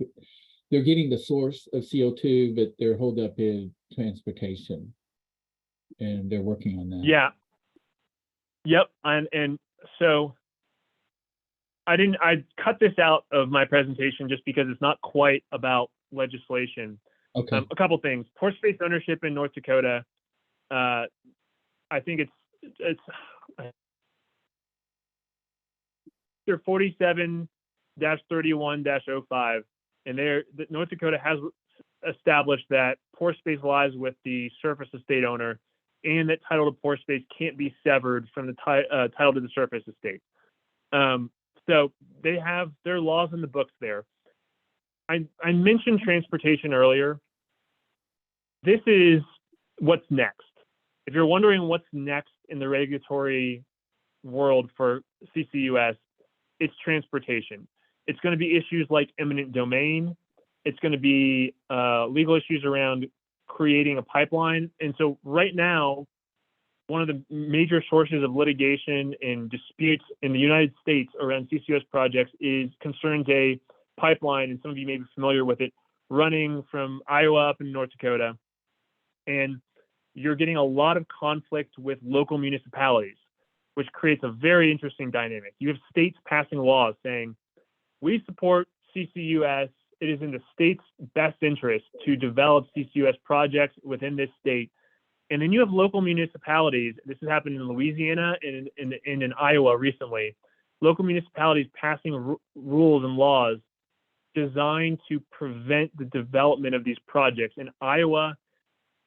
They're getting the source of CO2, but their hold up is transportation, and they're working on that. Yeah. Yep. And so I cut this out of my presentation just because it's not quite about legislation. Okay, A couple things. Pore space ownership in North Dakota. I think it's 47-31-05, and North Dakota has established that pore space lies with the surface estate owner, and that title to pore space can't be severed from the title to the surface estate. So they have their laws in the books there. I mentioned transportation earlier. This is what's next. If you're wondering what's next in the regulatory world for CCUS, it's transportation. It's going to be issues like eminent domain. It's going to be legal issues around creating a pipeline. And so right now, one of the major sources of litigation and disputes in the United States around CCUS projects concerns a pipeline, and some of you may be familiar with it, running from Iowa up in North Dakota. And you're getting a lot of conflict with local municipalities, which creates a very interesting dynamic. You have states passing laws saying, we support CCUS. It is in the state's best interest to develop CCUS projects within this state. And then you have local municipalities. This has happened in Louisiana and in Iowa recently. Local municipalities passing rules and laws designed to prevent the development of these projects. In Iowa,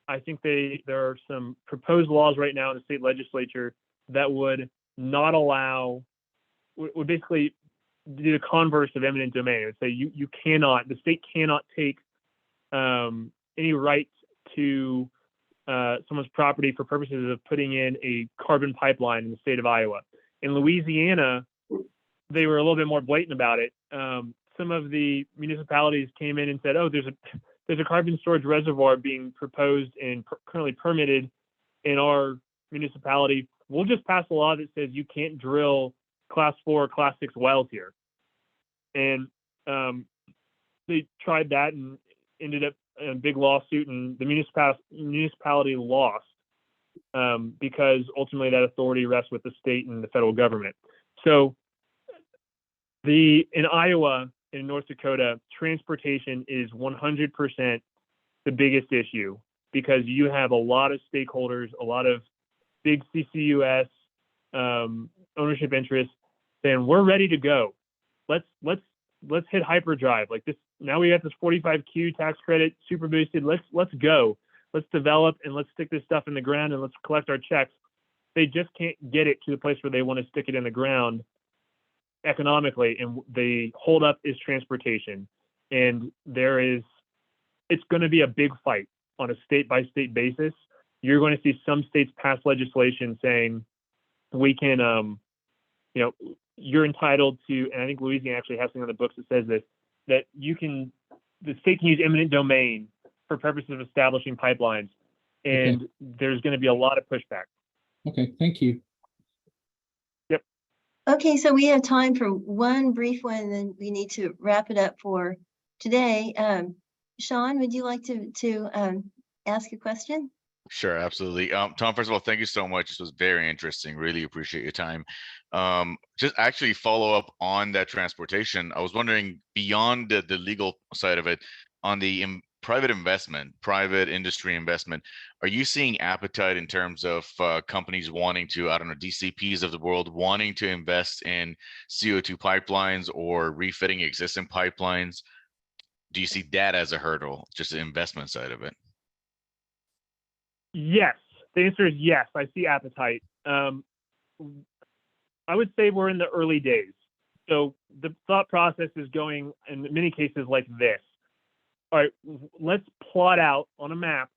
I think there are some proposed laws right now in the state legislature that would not allow, would basically do the converse of eminent domain. It would say the state cannot take any right to someone's property for purposes of putting in a carbon pipeline in the state of Iowa. In Louisiana, they were a little bit more blatant about it. Some of the municipalities came in and said, oh, there's a carbon storage reservoir being proposed and currently permitted in our municipality. We'll just pass a law that says you can't drill class 4 or class 6 wells here. And they tried that and ended up in a big lawsuit, and the municipality lost because ultimately that authority rests with the state and the federal government. So in Iowa, in North Dakota, transportation is 100% the biggest issue, because you have a lot of stakeholders, a lot of big CCUS ownership interests saying, we're ready to go. Let's hit hyperdrive like this. Now we got this 45Q tax credit super boosted. Let's go. Let's develop and let's stick this stuff in the ground and let's collect our checks. They just can't get it to the place where they want to stick it in the ground economically, and the holdup is transportation. And it's going to be a big fight on a state by state basis. You're going to see some states pass legislation saying we can, you're entitled to, and I think Louisiana actually has something on the books that says this, that the state can use eminent domain for purposes of establishing pipelines. And there's going to be a lot of pushback. okay, thank you. Yep. Okay, so we have time for one brief one, and then we need to wrap it up for today. Sean, would you like to ask a question? Sure, absolutely. Tom, first of all, thank you so much. This was very interesting. Really appreciate your time. Just actually follow up on that transportation. I was wondering, beyond the legal side of it, on the private industry investment, are you seeing appetite in terms of companies wanting to, DCPs of the world wanting to invest in CO2 pipelines or refitting existing pipelines? Do you see that as a hurdle, just the investment side of it? Yes, the answer is yes. I see appetite. I would say we're in the early days. So the thought process is going in many cases like this. All right, let's plot out on a map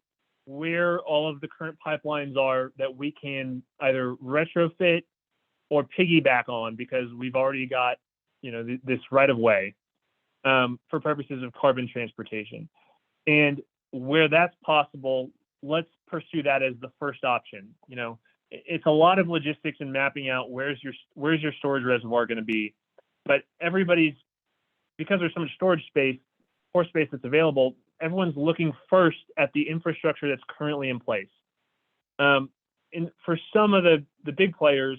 where all of the current pipelines are that we can either retrofit or piggyback on, because we've already got, this right of way for purposes of carbon transportation. And where that's possible, let's pursue that as the first option. It's a lot of logistics and mapping out where's your storage reservoir going to be, but because there's so much storage space, pore space that's available, everyone's looking first at the infrastructure that's currently in place. And for some of the big players,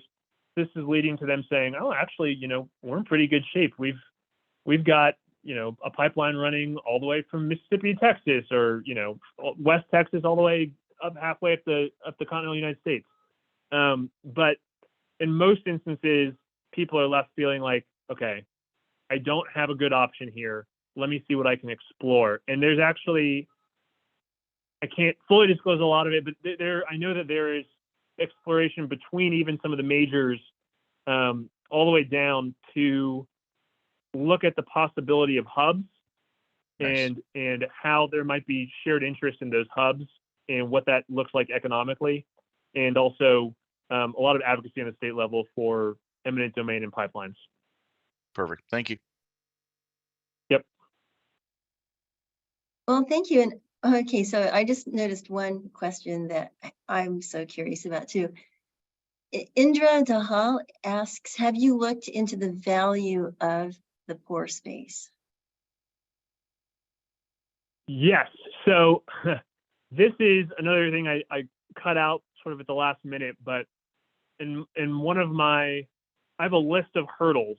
this is leading to them saying, oh, actually, we're in pretty good shape. We've got, a pipeline running all the way from Mississippi to Texas, or, West Texas all the way up halfway up the continental United States. But in most instances, people are left feeling like, okay, I don't have a good option here. Let me see what I can explore. And there's actually, I can't fully disclose a lot of it, but I know that there is exploration between even some of the majors, all the way down to look at the possibility of hubs. Nice. and how there might be shared interest in those hubs and what that looks like economically, and also a lot of advocacy on the state level for eminent domain and pipelines. Perfect. Thank you. Yep. Well, thank you. And okay, so I just noticed one question that I'm so curious about too. Indra Dahal asks, have you looked into the value of the pore space? Yes. So this is another thing I cut out sort of at the last minute, but in one of I have a list of hurdles,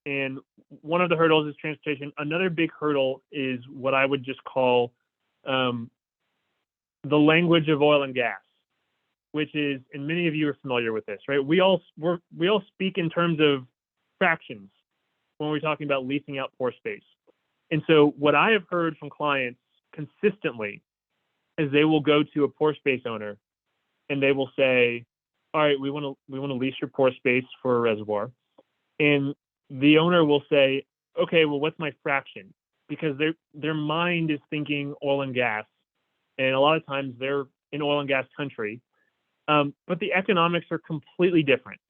and one of the hurdles is transportation. Another big hurdle is what I would just call the language of oil and gas, which is, and many of you are familiar with this, right? We all speak in terms of fractions when we're talking about leasing out pore space. And so what I have heard from clients consistently is they will go to a pore space owner and they will say, all right, we want to lease your pore space for a reservoir. And the owner will say, okay, well, what's my fraction? Because their mind is thinking oil and gas. And a lot of times they're in oil and gas country. But the economics are completely different.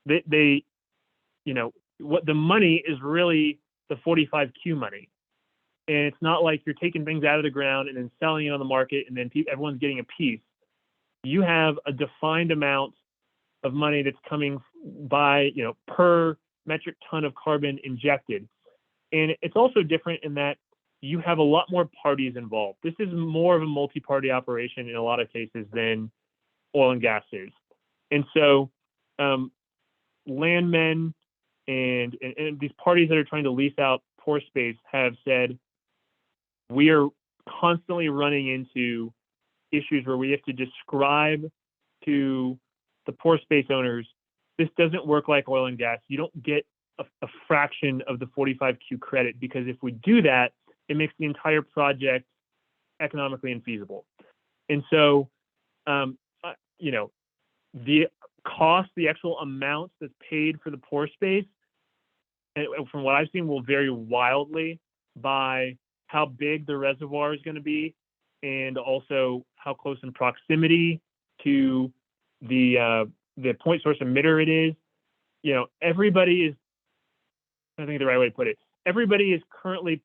They what the money is really the 45Q money. And it's not like you're taking things out of the ground and then selling it on the market and then everyone's getting a piece. You have a defined amount of money that's coming by, per metric ton of carbon injected. And it's also different in that you have a lot more parties involved. This is more of a multi-party operation in a lot of cases than oil and gas is. And so landmen and these parties that are trying to lease out pore space have said, we are constantly running into issues where we have to describe to the pore space owners, this doesn't work like oil and gas. You don't get a fraction of the 45Q credit, because if we do that, it makes the entire project economically infeasible. And so, the cost, the actual amount that's paid for the pore space, and from what I've seen, will vary wildly by how big the reservoir is going to be, and also how close in proximity to the point source emitter it is. Everybody is, I think the right way to put it, everybody is currently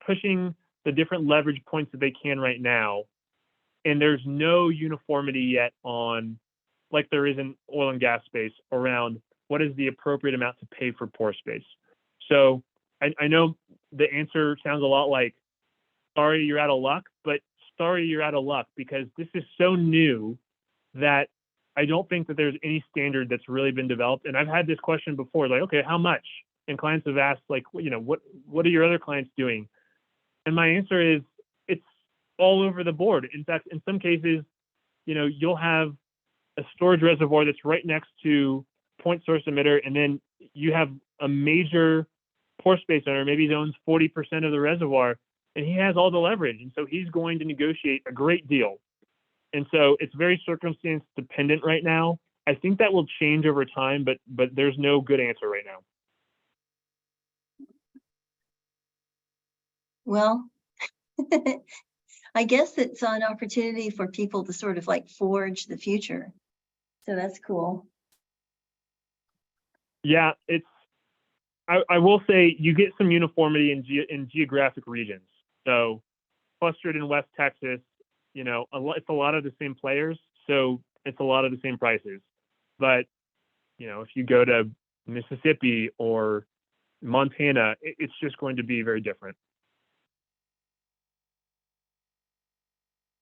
pushing the different leverage points that they can right now. And there's no uniformity yet on, like there is in oil and gas space, around what is the appropriate amount to pay for pore space. So I know the answer sounds a lot like, sorry, you're out of luck, but sorry, you're out of luck, because this is so new that I don't think that there's any standard that's really been developed. And I've had this question before, like, okay, how much? And clients have asked, like, what are your other clients doing? And my answer is, it's all over the board. In fact, in some cases, you'll have a storage reservoir that's right next to point source emitter, and then you have a major pore space owner, maybe he owns 40% of the reservoir, and he has all the leverage. And so he's going to negotiate a great deal. And so it's very circumstance dependent right now. I think that will change over time, but there's no good answer right now. Well, I guess it's an opportunity for people to sort of like forge the future. So that's cool. Yeah, I will say you get some uniformity in geographic regions. So clustered in West Texas, it's a lot of the same players, so it's a lot of the same prices. But, if you go to Mississippi or Montana, it's just going to be very different.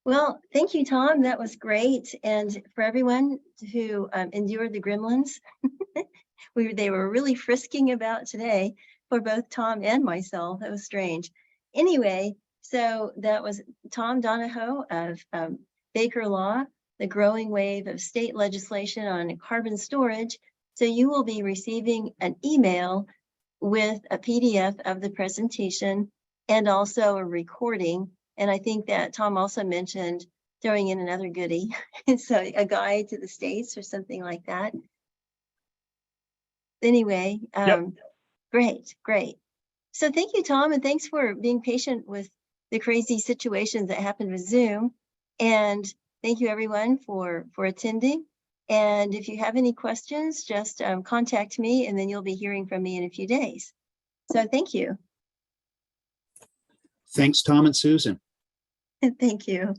Well, thank you, Tom. That was great. And for everyone who endured the gremlins, they were really frisking about today for both Tom and myself. That was strange. Anyway, so that was Tom Donaho of Baker Law, the growing wave of state legislation on carbon storage. So you will be receiving an email with a PDF of the presentation and also a recording. And I think that Tom also mentioned throwing in another goodie. So a guide to the States or something like that. Anyway, great. So thank you, Tom, and thanks for being patient with the crazy situations that happened with Zoom. And thank you everyone for attending. And if you have any questions, just contact me and then you'll be hearing from me in a few days. So thank you. Thanks, Tom and Susan. Thank you.